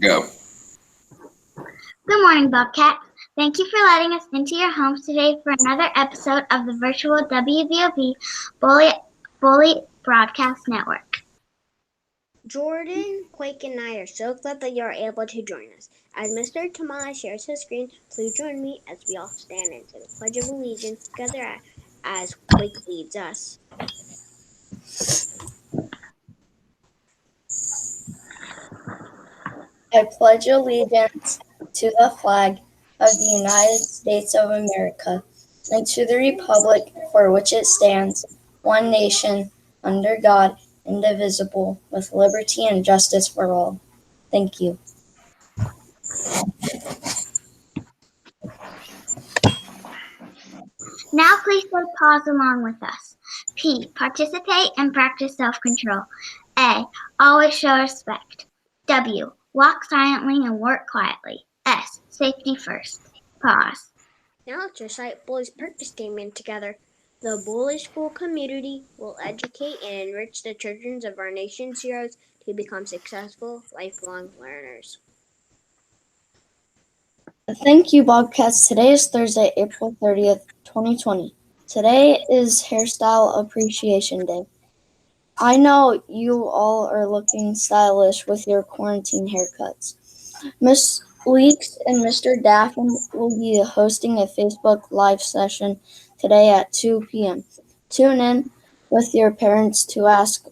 Go. Good morning, Bobcats. Thank you for letting us into your homes today for another episode of the virtual WBOB Bowley Broadcast Network. Jordan, Quake, and I are so glad that you are able to join us. As Mr. Tamala shares his screen, please join me as we all stand into the Pledge of Allegiance together as Quake leads us. I pledge allegiance to the flag of the United States of America and to the republic for which it stands, one nation, under God, indivisible, with liberty and justice for all. Thank you. Now please say pause along with us. P. Participate and practice self-control. A. Always show respect. W. Walk silently and work quietly. S. Safety first. Pause. Now let's recite Bowley's purpose statement together. The Bowley School community will educate and enrich the children of our nation's heroes to become successful, lifelong learners. Thank you, Bobcats. Today is Thursday, April 30th, 2020. Today is Hairstyle Appreciation Day. I know you all are looking stylish with your quarantine haircuts. Miss Weeks and Mr. Daffin will be hosting a Facebook Live session today at 2 p.m. Tune in with your parents to ask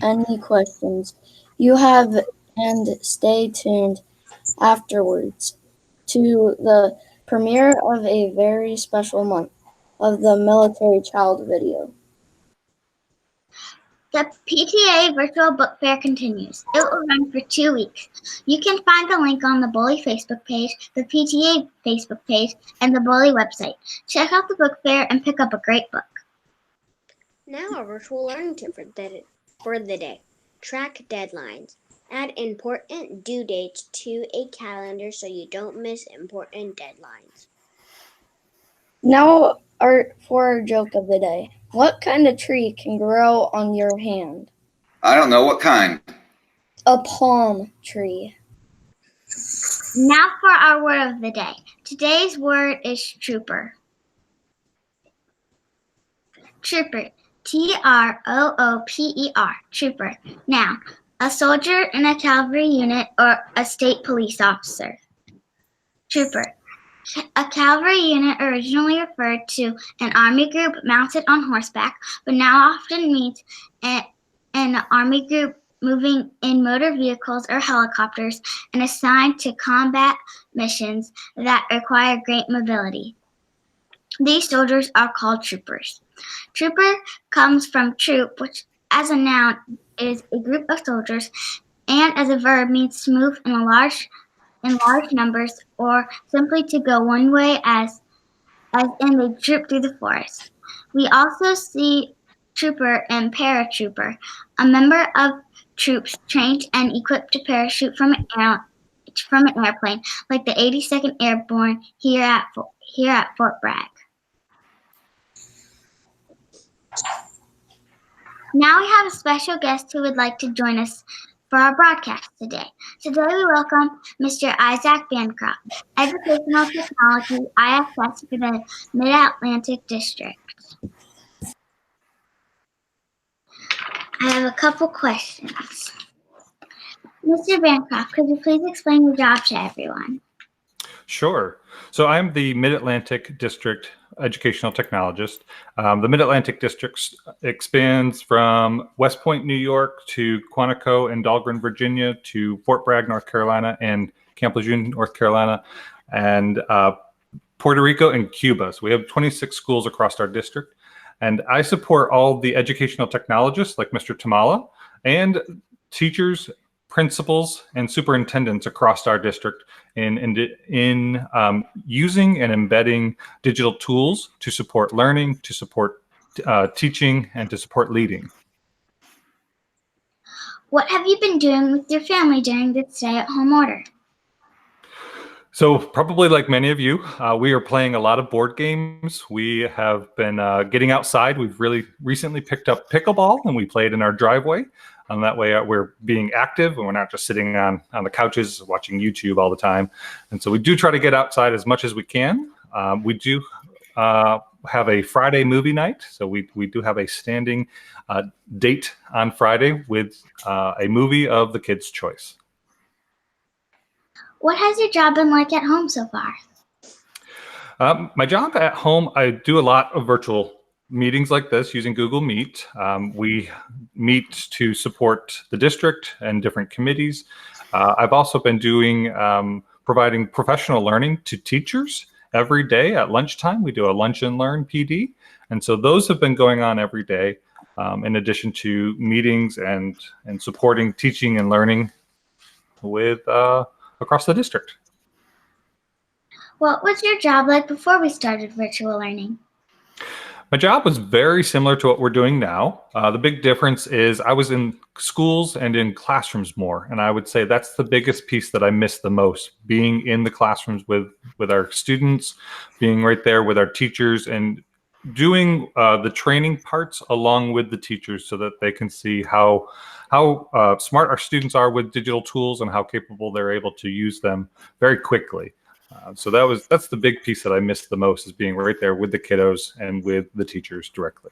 any questions you have and stay tuned afterwards to the premiere of a very special month of the Military Child video. The PTA Virtual Book Fair continues. It will run for 2 weeks. You can find the link on the Bowley Facebook page, the PTA Facebook page, and the Bowley website. Check out the book fair and pick up a great book. Now our virtual learning tip for the day. Track deadlines. Add important due dates to a calendar so you don't miss important deadlines. Now for our joke of the day. What kind of tree can grow on your hand? I don't know what kind. A palm tree. Now for our word of the day. Today's word is trooper. Trooper. Trooper. Trooper. Now, a soldier in a cavalry unit or a state police officer. Trooper. A cavalry unit originally referred to an army group mounted on horseback, but now often means an army group moving in motor vehicles or helicopters and assigned to combat missions that require great mobility. These soldiers are called troopers. Trooper comes from troop, which as a noun is a group of soldiers, and as a verb means to move in large numbers or simply to go one way as in they troop through the forest. We also see trooper and paratrooper, a member of troops trained and equipped to parachute from an airplane, like the 82nd Airborne here at Fort Bragg. Now we have a special guest who would like to join us for our broadcast today. Today we welcome Mr. Isaac Bancroft, Educational Technology ISS for the Mid-Atlantic District. I have a couple questions. Mr. Bancroft, could you please explain your job to everyone? Sure. So I'm the Mid-Atlantic District Educational Technologist. The Mid-Atlantic District expands from West Point, New York to Quantico and Dahlgren, Virginia to Fort Bragg, North Carolina and Camp Lejeune, North Carolina, and Puerto Rico and Cuba. So we have 26 schools across our district. And I support all the educational technologists like Mr. Tamala and teachers, principals, and superintendents across our district in using and embedding digital tools to support learning, to support teaching, and to support leading. What have you been doing with your family during this stay-at-home order? So probably like many of you, we are playing a lot of board games. We have been getting outside. We've really recently picked up pickleball and we played in our driveway. That way we're being active and we're not just sitting on the couches watching YouTube all the time. And so we do try to get outside as much as we can. We do have a Friday movie night. So we do have a standing date on Friday with a movie of the kids' choice. What has your job been like at home so far? My job at home, I do a lot of virtual meetings like this using Google Meet. We meet to support the district and different committees. I've also been doing providing professional learning to teachers every day at lunchtime. We do a lunch and learn PD. And so those have been going on every day, in addition to meetings and supporting teaching and learning with across the district. What was your job like before we started virtual learning? My job was very similar to what we're doing now. The big difference is I was in schools and in classrooms more. And I would say that's the biggest piece that I miss the most, being in the classrooms with our students, being right there with our teachers and doing the training parts along with the teachers so that they can see how smart our students are with digital tools and how capable they're able to use them very quickly. So that's the big piece that I missed the most, is being right there with the kiddos and with the teachers directly.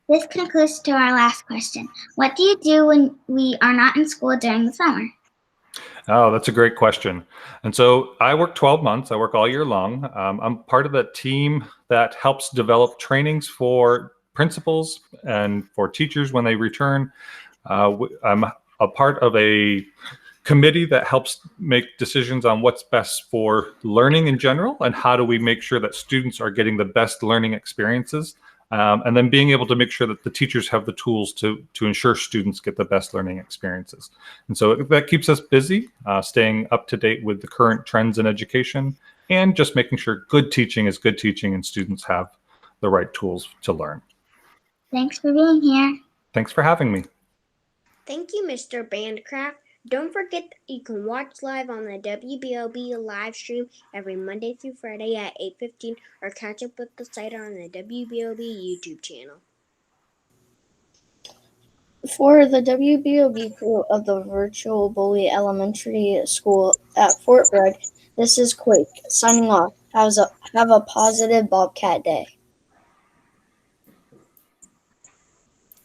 This concludes to our last question. What do you do when we are not in school during the summer? Oh, that's a great question. And so I work 12 months. I work all year long. I'm part of the team that helps develop trainings for principals and for teachers when they return. I'm a part of a committee that helps make decisions on what's best for learning in general and how do we make sure that students are getting the best learning experiences, and then being able to make sure that the teachers have the tools to ensure students get the best learning experiences. And so that keeps us busy, staying up to date with the current trends in education and just making sure good teaching is good teaching and students have the right tools to learn. Thanks for being here. Thanks for having me. Thank you, Mr. Bancroft. Don't forget that you can watch live on the WBOB live stream every Monday through Friday at 8:15 or catch up with the site on the WBOB YouTube channel. For the WBOB crew of the virtual Bowley Elementary School at Fort Bragg, this is Quake signing off. Have a positive Bobcat day.